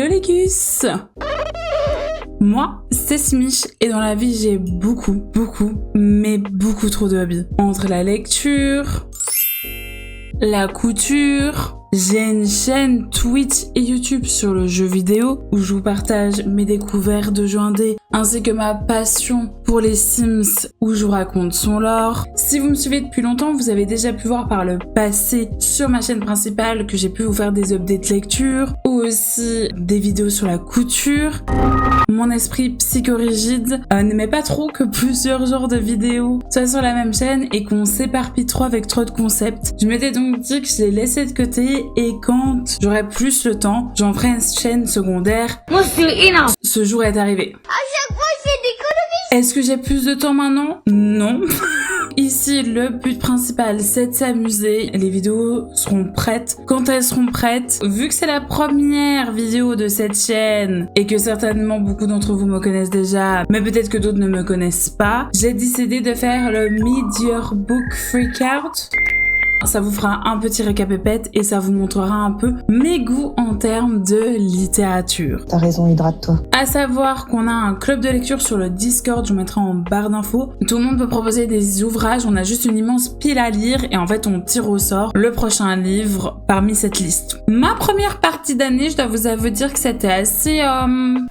Hello les gus! Moi, c'est Simish et dans la vie j'ai beaucoup trop de hobbies. Entre la lecture, la couture, j'ai une chaîne Twitch et YouTube sur le jeu vidéo où je vous partage mes découvertes de jeux indés ainsi que ma passion pour les Sims où je vous raconte son lore. Si vous me suivez depuis longtemps, vous avez déjà pu voir par le passé sur ma chaîne principale que j'ai pu vous faire des updates lecture ou aussi des vidéos sur la couture. Mon esprit psychorigide n'aimait pas trop que plusieurs genres de vidéos soient sur la même chaîne et qu'on s'éparpille trop avec trop de concepts. Je m'étais donc dit que je les laissais de côté et quand j'aurai plus le temps, j'en ferai une chaîne secondaire. Moi, je suis énorme. Ce jour est arrivé. À chaque fois, je fais des conneries. Est-ce que j'ai plus de temps maintenant? Non. Ici, le but principal, c'est de s'amuser. Les vidéos seront prêtes quand elles seront prêtes. Vu que c'est la première vidéo de cette chaîne et que certainement beaucoup d'entre vous me connaissent déjà, mais peut-être que d'autres ne me connaissent pas, j'ai décidé de faire le Mid-Year Book Freakout. Ça vous fera un petit récapépète et ça vous montrera un peu mes goûts en termes de littérature. T'as raison, hydrate-toi. À savoir qu'on a un club de lecture sur le Discord, je vous mettrai en barre d'infos. Tout le monde peut proposer des ouvrages, on a juste une immense pile à lire et en fait on tire au sort le prochain livre parmi cette liste. Ma première partie d'année, je dois vous dire que c'était assez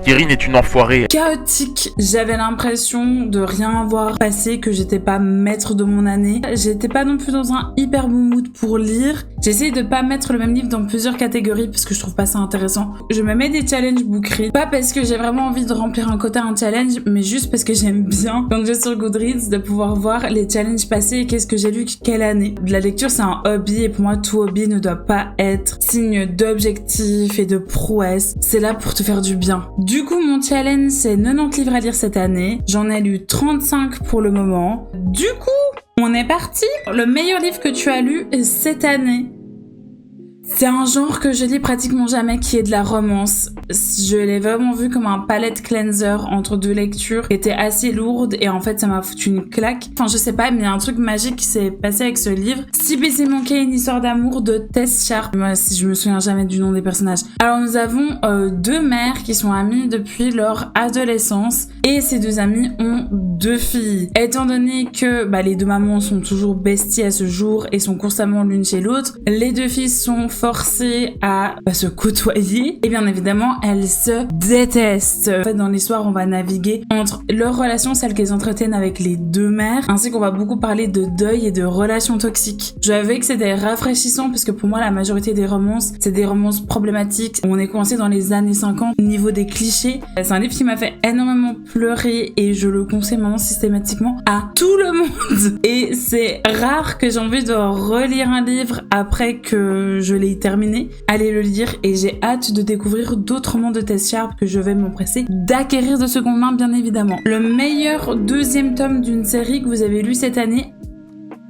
Irine est une enfoirée. chaotique. J'avais l'impression de rien avoir passé, que j'étais pas maître de mon année. J'étais pas non plus dans un hyper bon mood pour lire. J'essaye de pas mettre le même livre dans plusieurs catégories parce que je trouve pas ça intéressant. Je me mets des challenges book read, pas parce que j'ai vraiment envie de remplir un quota, un challenge, mais juste parce que j'aime bien, quand je vais sur Goodreads, de pouvoir voir les challenges passés et qu'est-ce que j'ai lu quelle année. La lecture, c'est un hobby et pour moi, tout hobby ne doit pas être signe d'objectif et de prouesse. C'est là pour te faire du bien. Du coup, mon challenge, c'est 90 livres à lire cette année. J'en ai lu 35 pour le moment. Du coup, on est parti. Le meilleur livre que tu as lu cette année. C'est un genre que je lis pratiquement jamais, qui est de la romance. Je l'ai vraiment vu comme un palette cleanser entre deux lectures qui était assez lourde et en fait ça m'a foutu une claque. Enfin je sais pas, mais il y a un truc magique qui s'est passé avec ce livre. Si baiser manquait, une histoire d'amour de Tess Sharp. Moi si je me souviens jamais du nom des personnages. Alors nous avons deux mères qui sont amies depuis leur adolescence et ces deux amies ont deux filles. Étant donné que les deux mamans sont toujours besties à ce jour et sont constamment l'une chez l'autre, les deux filles sont forcées à se côtoyer et bien évidemment elles se détestent. En fait dans l'histoire on va naviguer entre leurs relations, celles qu'elles entretiennent avec les deux mères, ainsi qu'on va beaucoup parler de deuil et de relations toxiques. Je avais que c'était rafraîchissant parce que pour moi la majorité des romances c'est des romances problématiques. On est coincé dans les années 50 au niveau des clichés. C'est un livre qui m'a fait énormément pleurer et je le conseille maintenant systématiquement à tout le monde. Et c'est rare que j'ai envie de relire un livre après que je l'ai terminé. Allez le lire et j'ai hâte de découvrir d'autres romans de Tess Sharp que je vais m'empresser d'acquérir de seconde main bien évidemment. Le meilleur deuxième tome d'une série que vous avez lu cette année.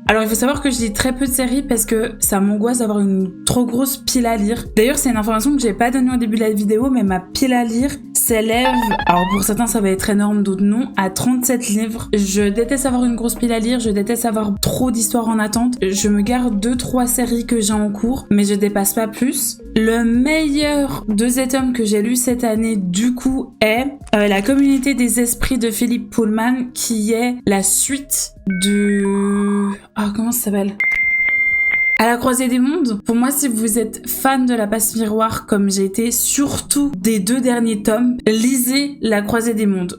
Alors il faut savoir que je lis très peu de séries parce que ça m'angoisse d'avoir une trop grosse pile à lire. D'ailleurs c'est une information que j'ai pas donnée au début de la vidéo, mais ma pile à lire s'élève, alors pour certains ça va être énorme, d'autres non, à 37 livres. Je déteste avoir une grosse pile à lire, je déteste avoir trop d'histoires en attente. Je me garde 2-3 séries que j'ai en cours, mais je dépasse pas plus. Le meilleur deuxième tome que j'ai lu cette année du coup est La communauté des esprits de Philippe Pullman, qui est la suite de... comment ça s'appelle ? À la croisée des mondes. Pour moi, si vous êtes fan de la passe miroir comme j'ai été, surtout des 2 derniers tomes, lisez La croisée des mondes.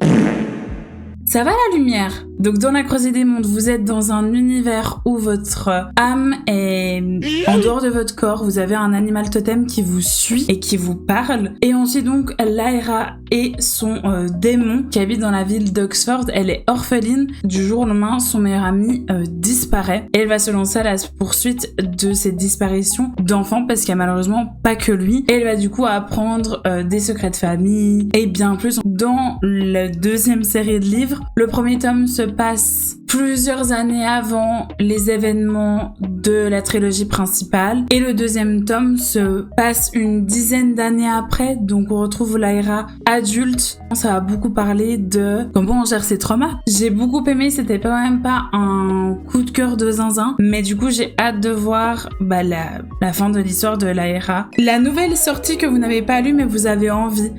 Ça va la lumière. Donc dans La croisée des mondes, vous êtes dans un univers où votre âme est en dehors de votre corps. Vous avez un animal totem qui vous suit et qui vous parle. Et ensuite donc Lyra et son démon qui habite dans la ville d'Oxford. Elle est orpheline. Du jour au lendemain, son meilleur ami disparaît. Et elle va se lancer à la poursuite de cette disparition d'enfants parce qu'il y a malheureusement pas que lui. Et elle va du coup apprendre des secrets de famille et bien plus. dans la deuxième série de livres. Le premier tome se passe plusieurs années avant les événements de la trilogie principale et le deuxième tome se passe une dizaine d'années après, donc on retrouve Lyra adulte. Ça a beaucoup parlé de comment on gère ses traumas. J'ai beaucoup aimé, c'était quand même pas un coup de cœur de zinzin, mais du coup j'ai hâte de voir la fin de l'histoire de Lyra. La nouvelle sortie que vous n'avez pas lue mais vous avez envie.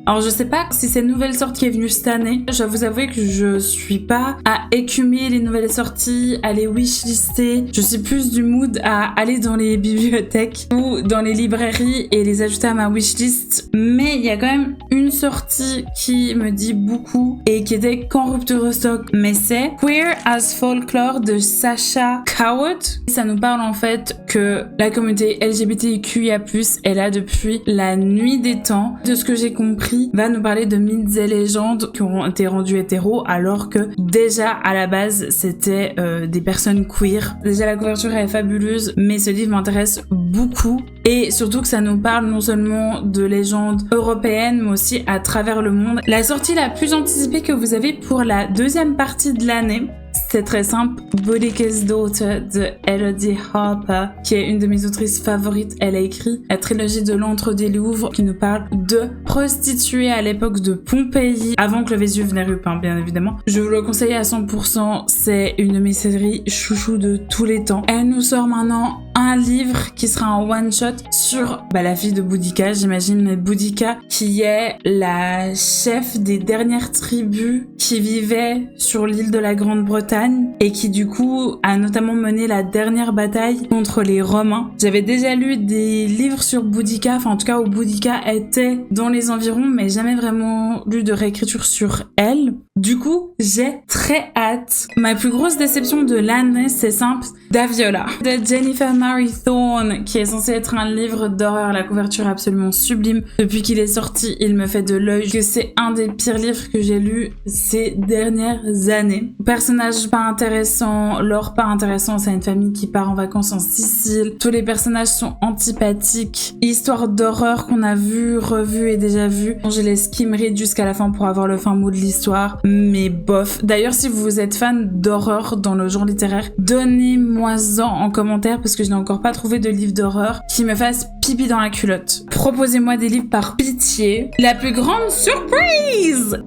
Alors je sais pas si c'est une nouvelle sortie qui est venue cette année. Je vais vous avouer que je suis pas à écumer les nouvelles sorties, à les wishlister. Je suis plus du mood à aller dans les bibliothèques ou dans les librairies et les ajouter à ma wishlist. Mais il y a quand même une sortie qui me dit beaucoup et qui était qu'en rupture de stock. Mais c'est Queer as Folklore de Sasha Coward. Ça nous parle en fait que la communauté LGBTQIA+, est là depuis la nuit des temps. De ce que j'ai compris, va nous parler de mythes et légendes qui ont été rendus hétéros alors que déjà à la base c'était des personnes queer. Déjà la couverture est fabuleuse, mais ce livre m'intéresse beaucoup et surtout que ça nous parle non seulement de légendes européennes mais aussi à travers le monde. La sortie la plus anticipée que vous avez pour la deuxième partie de l'année, c'est très simple, Boudica's Daughter de Elodie Harper, qui est une de mes autrices favorites. Elle a écrit la trilogie de l'Antre des Louvres qui nous parle de prostituées à l'époque de Pompéi, avant que le Vésuve n'érupte, bien évidemment. Je vous le conseille à 100%, c'est une de mes séries chouchou de tous les temps. Elle nous sort maintenant un livre qui sera un one-shot sur la fille de Boudica, j'imagine, mais Boudica qui est la chef des dernières tribus qui vivaient sur l'île de la Grande-Bretagne et qui du coup a notamment mené la dernière bataille contre les Romains. J'avais déjà lu des livres sur Boudica, enfin en tout cas où Boudica était dans les environs, mais jamais vraiment lu de réécriture sur elle. Du coup, j'ai très hâte. Ma plus grosse déception de l'année, c'est simple, Daviola de Jennifer Mary Thorne, qui est censé être un livre d'horreur. La couverture est absolument sublime. Depuis qu'il est sorti, il me fait de l'œil que c'est un des pires livres que j'ai lus ces dernières années. Personnage pas intéressant, lore pas intéressant, c'est une famille qui part en vacances en Sicile. Tous les personnages sont antipathiques. Histoire d'horreur qu'on a vu, revu et déjà vu. Je les skim read jusqu'à la fin pour avoir le fin mot de l'histoire. Mais bof. D'ailleurs, si vous êtes fan d'horreur dans le genre littéraire, donnez-moi-en en commentaire parce que je n'ai encore pas trouvé de livre d'horreur qui me fasse pipi dans la culotte. Proposez-moi des livres par pitié. La plus grande surprise!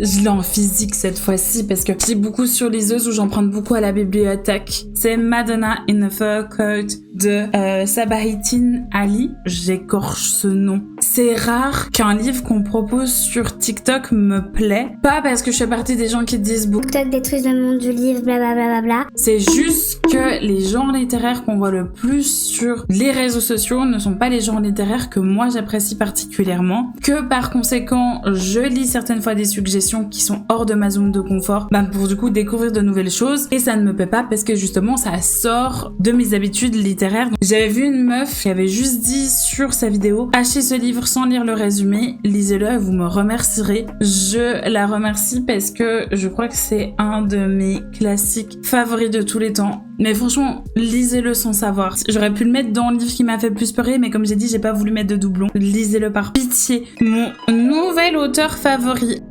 Je l'ai en physique cette fois-ci parce que j'ai beaucoup sur liseuse ou j'emprunte beaucoup à la bibliothèque. C'est Madonna in a Fur Coat de Sabahattin Ali. J'écorche ce nom. C'est rare qu'un livre qu'on propose sur TikTok me plaît. Pas parce que je fais partie des gens qui disent TikTok détruit le monde du livre, blablabla. C'est juste que les genres littéraires qu'on voit le plus sur les réseaux sociaux ne sont pas les genres littéraires que moi j'apprécie particulièrement. Que par conséquent, je lis certaines fois des suggestions qui sont hors de ma zone de confort pour du coup découvrir de nouvelles choses et ça ne me plaît pas parce que justement ça sort de mes habitudes littéraires. J'avais vu une meuf qui avait juste dit sur sa vidéo: achetez ce livre sans lire le résumé, lisez-le et vous me remercierez. Je la remercie parce que je crois que c'est un de mes classiques favoris de tous les temps. Mais franchement, lisez-le sans savoir. J'aurais pu le mettre dans le livre qui m'a fait le plus pleurer, mais comme j'ai dit, j'ai pas voulu mettre de doublon. Lisez-le par pitié. Mon nouvel auteur favori.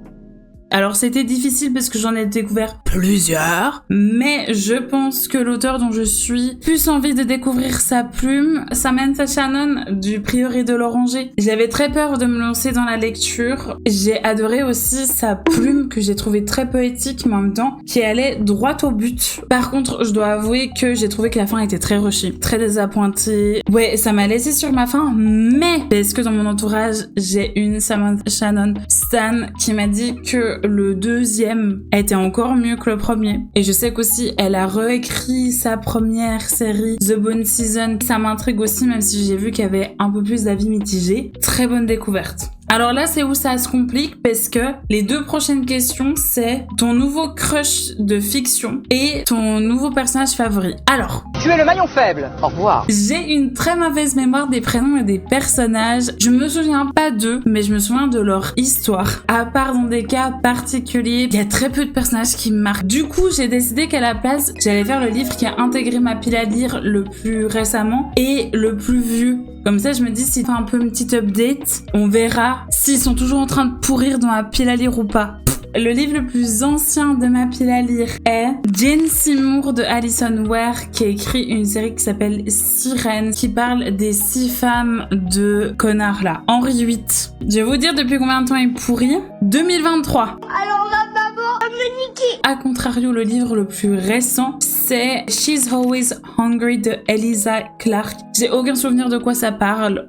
Alors c'était difficile parce que j'en ai découvert plusieurs, mais je pense que l'auteur dont je suis plus envie de découvrir sa plume, Samantha Shannon du Prieuré de l'Oranger. J'avais très peur de me lancer dans la lecture. J'ai adoré aussi sa plume que j'ai trouvée très poétique mais en même temps qui allait droit au but. Par contre, je dois avouer que j'ai trouvé que la fin était très rushée, très désappointée. Ouais, ça m'a laissé sur ma faim, mais est-ce que dans mon entourage, j'ai une Samantha Shannon stan qui m'a dit que le deuxième était encore mieux que le premier. Et je sais qu'aussi, elle a réécrit sa première série, The Bone Season. Ça m'intrigue aussi, même si j'ai vu qu'il y avait un peu plus d'avis mitigés. Très bonne découverte. Alors là, c'est où ça se complique parce que les deux prochaines questions, c'est ton nouveau crush de fiction et ton nouveau personnage favori. Alors, tu es le maillon faible. Au revoir. J'ai une très mauvaise mémoire des prénoms et des personnages. Je me souviens pas d'eux, mais je me souviens de leur histoire. À part dans des cas particuliers, il y a très peu de personnages qui me marquent. Du coup, j'ai décidé qu'à la place, j'allais faire le livre qui a intégré ma pile à lire le plus récemment et le plus vu Comme ça, je me dis, s'il fait un peu une petite update, on verra s'ils sont toujours en train de pourrir dans ma pile à lire ou pas. Le livre le plus ancien de ma pile à lire est Jane Seymour de Alison Ware, qui a écrit une série qui s'appelle Sirène, qui parle des 6 femmes de connards là. Henri VIII. Je vais vous dire depuis combien de temps il pourrit. 2023. Alors là, maman, elle me niquer. A contrario, le livre le plus récent, c'est She's Always Hungry de Eliza Clark. J'ai aucun souvenir de quoi ça parle.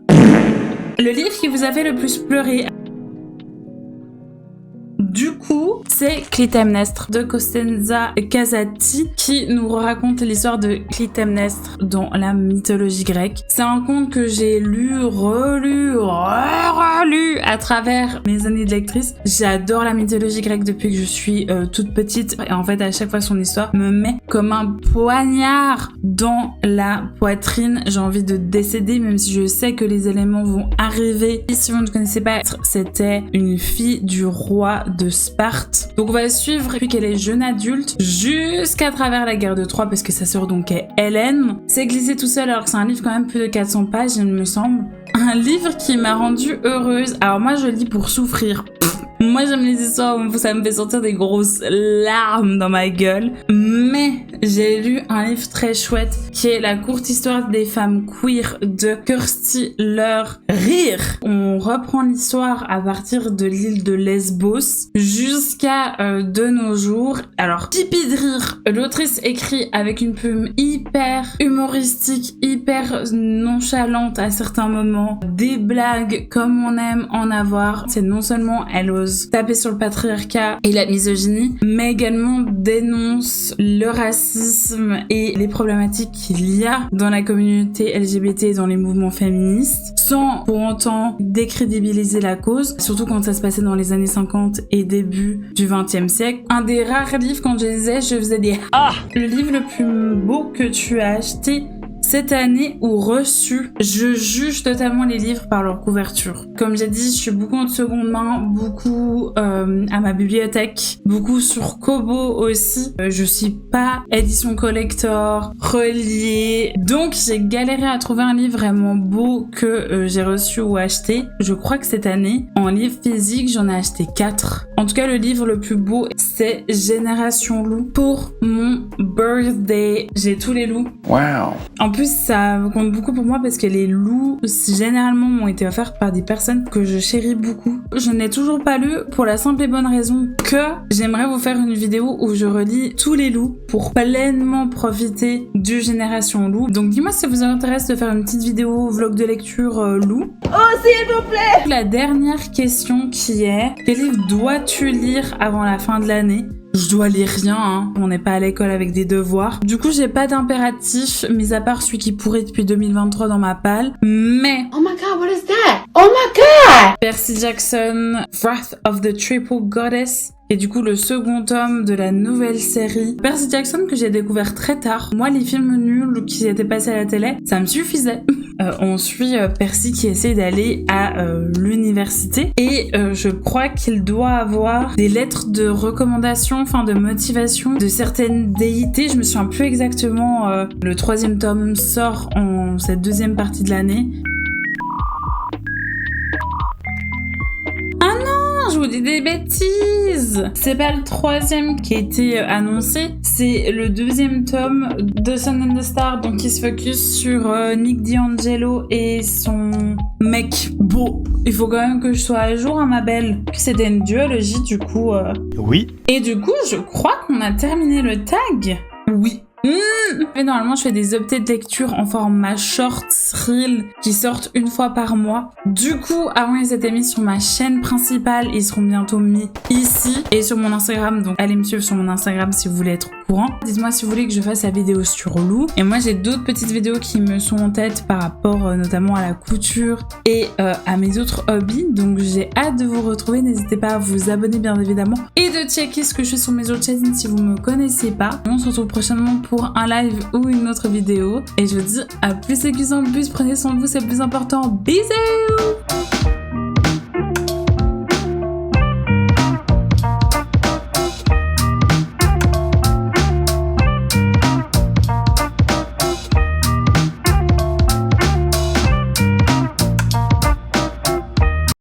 Le livre qui vous a fait le plus pleurer, du coup, c'est Clytemnestre de Costanza Casati qui nous raconte l'histoire de Clytemnestre dans la mythologie grecque. C'est un conte que j'ai lu, relu à travers mes années de lectrice. J'adore la mythologie grecque depuis que je suis toute petite et en fait à chaque fois son histoire me met comme un poignard dans la poitrine. J'ai envie de décéder même si je sais que les éléments vont arriver. Et si vous ne connaissez pas, c'était une fille du roi de Sparte. Donc on va suivre depuis qu'elle est jeune adulte jusqu'à travers la guerre de Troie parce que sa sœur donc est Hélène. C'est glissé tout seul alors que c'est un livre quand même plus de 400 pages il me semble. Un livre qui m'a rendue heureuse. Alors moi je lis pour souffrir. Moi j'aime les histoires où ça me fait sortir des grosses larmes dans ma gueule. Mais j'ai lu un livre très chouette qui est La courte histoire des femmes queer de Kirsty Rire. On reprend l'histoire à partir de l'île de Lesbos jusqu'à de nos jours. Alors, pipi de rire. L'autrice écrit avec une plume hyper humoristique, hyper nonchalante à certains moments. Des blagues comme on aime en avoir. C'est non seulement elle ose taper sur le patriarcat et la misogynie, mais également dénonce le racisme et les problématiques qu'il y a dans la communauté LGBT et dans les mouvements féministes, sans pour autant décrédibiliser la cause, surtout quand ça se passait dans les années 50 et début du 20e siècle. Un des rares livres, quand je lisais, je faisais des « Ah !» Le livre le plus beau que tu as acheté cette année ou reçu, je juge totalement les livres par leur couverture. Comme j'ai dit, je suis beaucoup en seconde main, beaucoup à ma bibliothèque, beaucoup sur Kobo aussi. Je suis pas édition collector, relié. Donc j'ai galéré à trouver un livre vraiment beau que j'ai reçu ou acheté. Je crois que cette année, en livre physique, j'en ai acheté 4. En tout cas, le livre le plus beau, c'est Génération Loup pour mon birthday. J'ai tous les loups. Wow. En plus, ça compte beaucoup pour moi parce que les loups, généralement, m'ont été offerts par des personnes que je chéris beaucoup. Je n'ai toujours pas lu pour la simple et bonne raison que j'aimerais vous faire une vidéo où je relis tous les loups pour pleinement profiter du Génération Loup. Donc dis-moi si ça vous intéresse de faire une petite vidéo vlog de lecture loup. Oh, s'il vous plaît. La dernière question qui est, quel livre dois-tu lire avant la fin de l'année ? Je dois lire rien, hein. On n'est pas à l'école avec des devoirs. Du coup, j'ai pas d'impératif, mis à part celui qui pourrit depuis 2023 dans ma palle. Mais... Oh my god, what is that? Oh my god! Percy Jackson, Wrath of the Triple Goddess, et du coup le second tome de la nouvelle série. Percy Jackson que j'ai découvert très tard. Moi, les films nuls qui étaient passés à la télé, ça me suffisait. On suit Percy qui essaie d'aller à l'université et je crois qu'il doit avoir des lettres de recommandation, enfin de motivation de certaines déités. Je me souviens plus exactement. Le 3e tome sort en cette 2e partie de l'année. Je vous dis des bêtises. C'est pas le 3e qui a été annoncé, c'est le 2e tome de Sun and the Star, donc qui se focus sur Nick D'Angelo et son mec beau. Il faut quand même que je sois à jour, hein, ma belle. C'était une duologie, du coup. Oui. Et du coup, je crois qu'on a terminé le tag. Oui. Et normalement, je fais des updates de lecture en format short, reel, qui sortent une fois par mois. Du coup, avant ils étaient mis sur ma chaîne principale, ils seront bientôt mis ici et sur mon Instagram. Donc allez me suivre sur mon Instagram si vous voulez être au courant. Dites-moi si vous voulez que je fasse la vidéo sur loup. Et moi, j'ai d'autres petites vidéos qui me sont en tête par rapport notamment à la couture et à mes autres hobbies. Donc j'ai hâte de vous retrouver. N'hésitez pas à vous abonner bien évidemment et de checker ce que je fais sur mes autres chaînes si vous me connaissez pas. On se retrouve prochainement pour un live ou une autre vidéo. Et je vous dis à plus et plus en plus. Prenez soin de vous, c'est le plus important. Bisous!